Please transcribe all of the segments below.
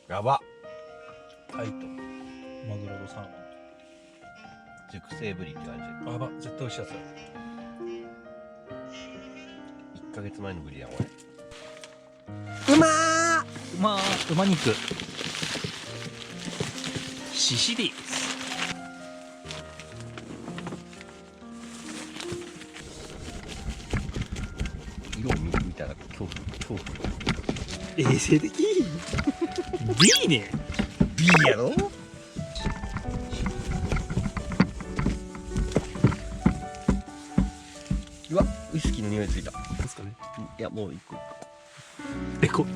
やば。タイとマグロとサーモン熟成ぶりって感と。やば、絶対美味しいやつ。じ。1ヶ月前のぶりやん、これ。馬肉シシリです。色を見たら恐怖。衛生的B ね。 B やろ。うわ、ウイスキーの匂いついた。ですかね。いや、もう一個。えこ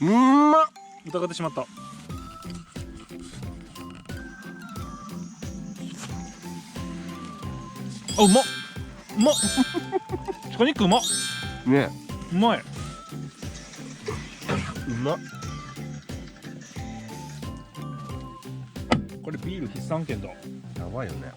うんまっ。疑ってしまった。あ、うまっ鹿肉うまっ。ねうまい。うまっ。これビール必産券だ。やばいよね。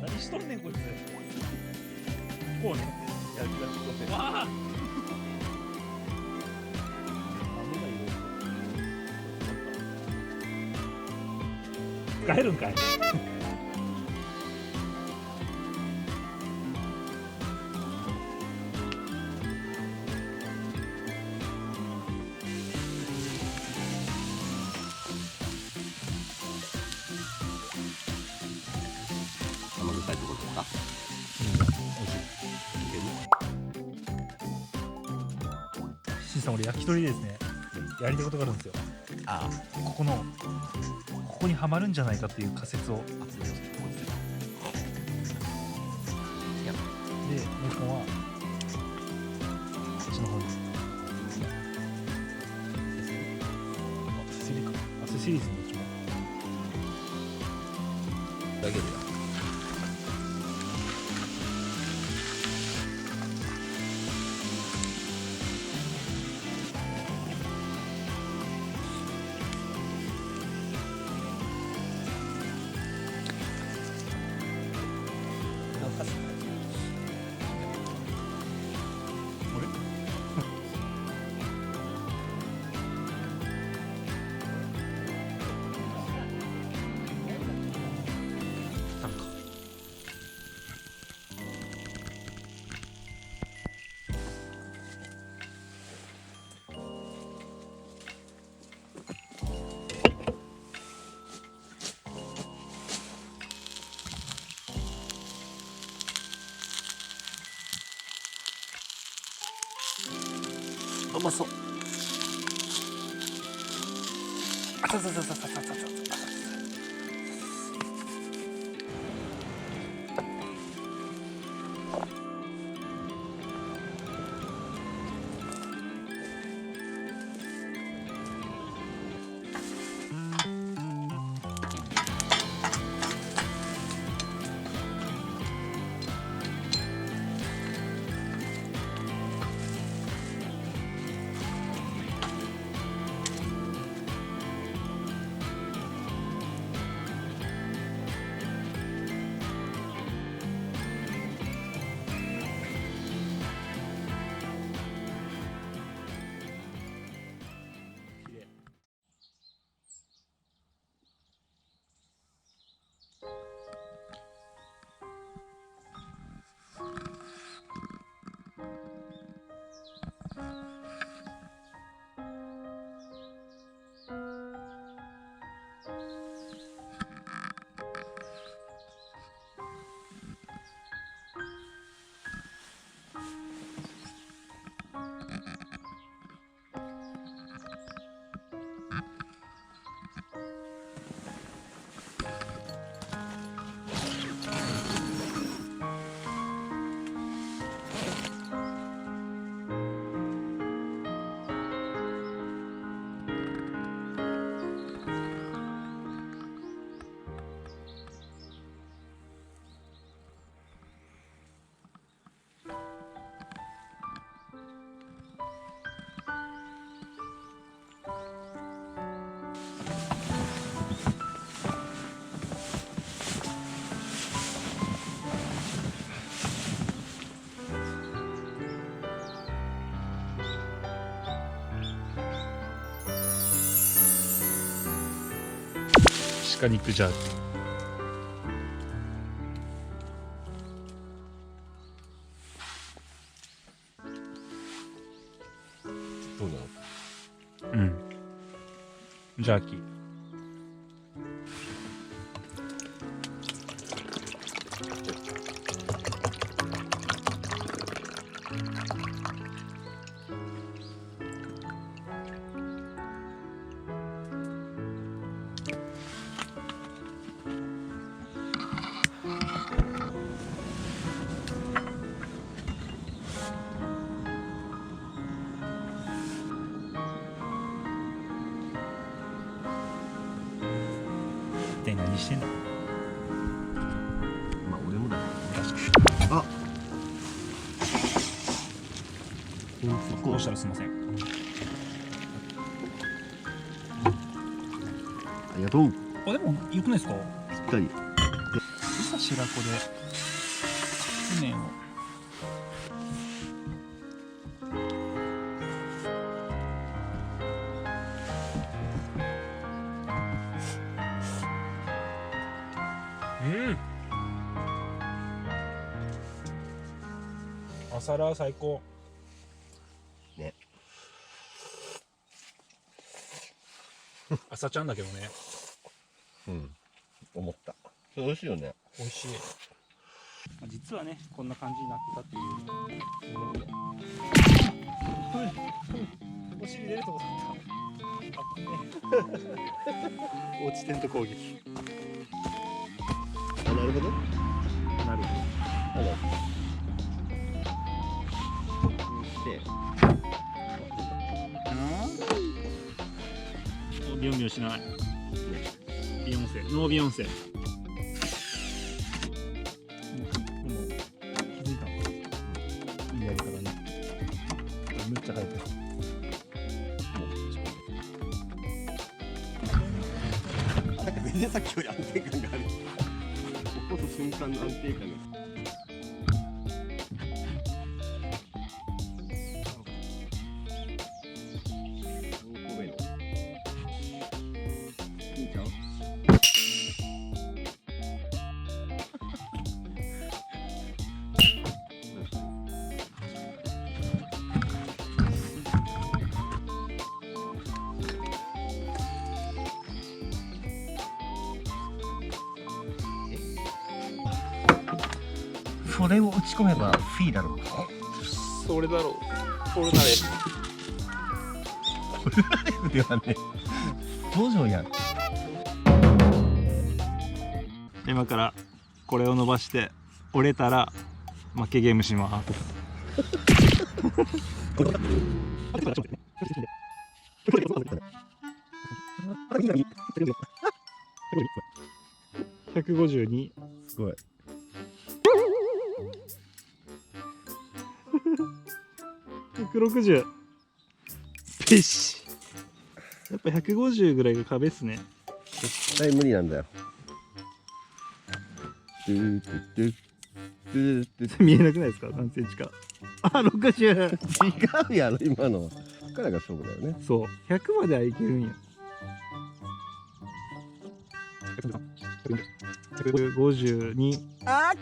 何しとんねんこいつ。こうね。やる気出してこわあ。使えるんかい。生臭いところとか。しんさん、俺焼き鳥ですね、やりたいことがあるんですよ。あここにはまるんじゃないかっていう仮説を。あ、厚みをつけてこうやっで、もう一本はこっちの方にアセセリか。アセセリーズのどっちも。だけどや。あれなんかうまそう。あたたたたたたたた。鹿肉ジャーキー。どうなの？うん。ジャーキー。何してんの？まあ俺もだ。確かに。あ、こうしたらすいません。ありがとう。あ、でもよくないですか？しっかり。いざ白子で船を。朝ラー最高ね。朝ちゃんだけどね。うん。思った。それ美味しいよね。美味しい。実はね、こんな感じになってたっていうので。お尻出るとこだった。あっね。落ちてんと攻撃。あ、なるほど。なるほあら。で、ど。ビヨンビヨンしない。ビヨンセ、ノービヨンセ。もう気づいたの。いいやり方ね。めっちゃ早く。なんか全然さっきより安定感がある。起こす瞬間の安定感が。それを打ち込めばフィーだろう。それだろう。それなれ。これライブではね、道場やん。今からこれを伸ばして折れたら負けゲームします。152。すごい。160。ペッシ。やっぱ150ぐらいが壁っすね。絶対無理なんだよ。見えなくないですか？何センチか。あ、60。違うやろ今の。こっからが勝負だよね。そう。100まではいけるんや。152。あ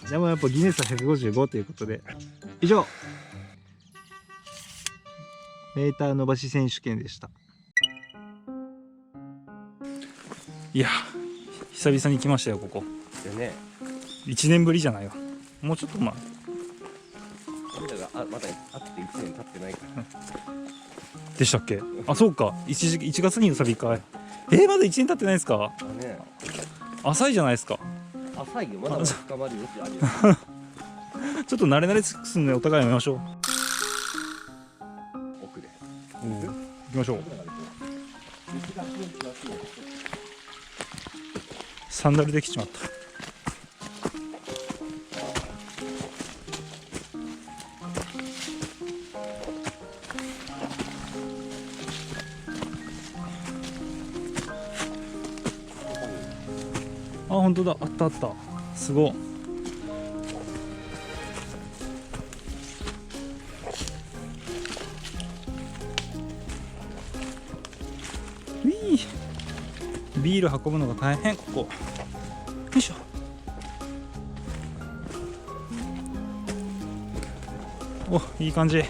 ー。でもやっぱギネスは155ということで。以上。メーター伸ばし選手権でした。いや、久々に来ましたよ、ここ。でね、 1年ぶりじゃないわ。もうちょっとまあ。俺らがまだ会って1年経ってないから。でしたっけ？あ、そうか。1月にうさび会。まだ1年経ってないですか？ね、浅いじゃないですか。浅いよ、まだ深まる余地あるよ。ちょっと慣れ慣れすんでお互いやめましょう。奥で。行きましょう。サンダルできちまった。あ、本当だ。あったあった。すごい。ビール運ぶのが大変。ここよいしょ。お、いい感じ。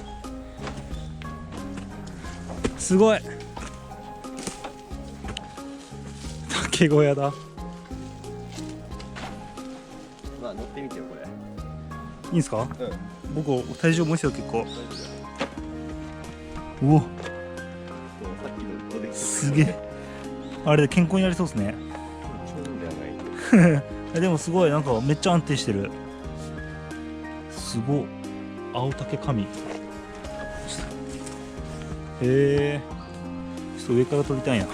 すごい。竹小屋だ。まあ乗ってみてよこれ。いいんすか？うん。僕体重重いですよ結構。大丈夫だよ。おお、そうさっきのこれすげえ。あれで健康になりそうですね。そうではない。でもすごいなんかめっちゃ安定してる。すごい。青竹紙。へえ。ちょっと上から撮りたいな。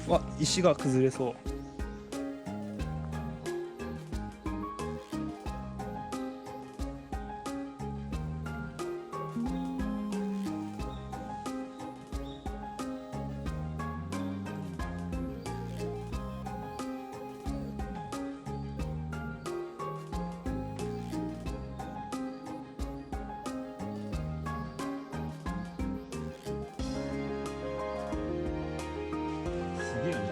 わ、石が崩れそう。すげえ見てる。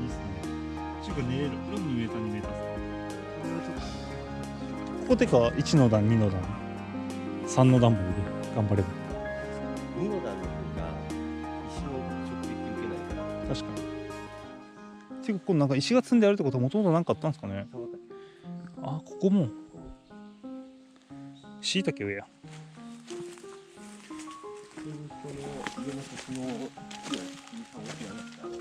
いいっすね。ちゅうか寝れる。これも2メーター2メーターっす。ここてか1の段2の段3の段ボール頑張れば。二の段の方が石の直撃受けないから。確かに。ていうかこのなんか石が積んであるってことはもともと何かあったんですかね。そうだっあ、ここもしいたけ上や。け。この家の先の木を切り倒しながら。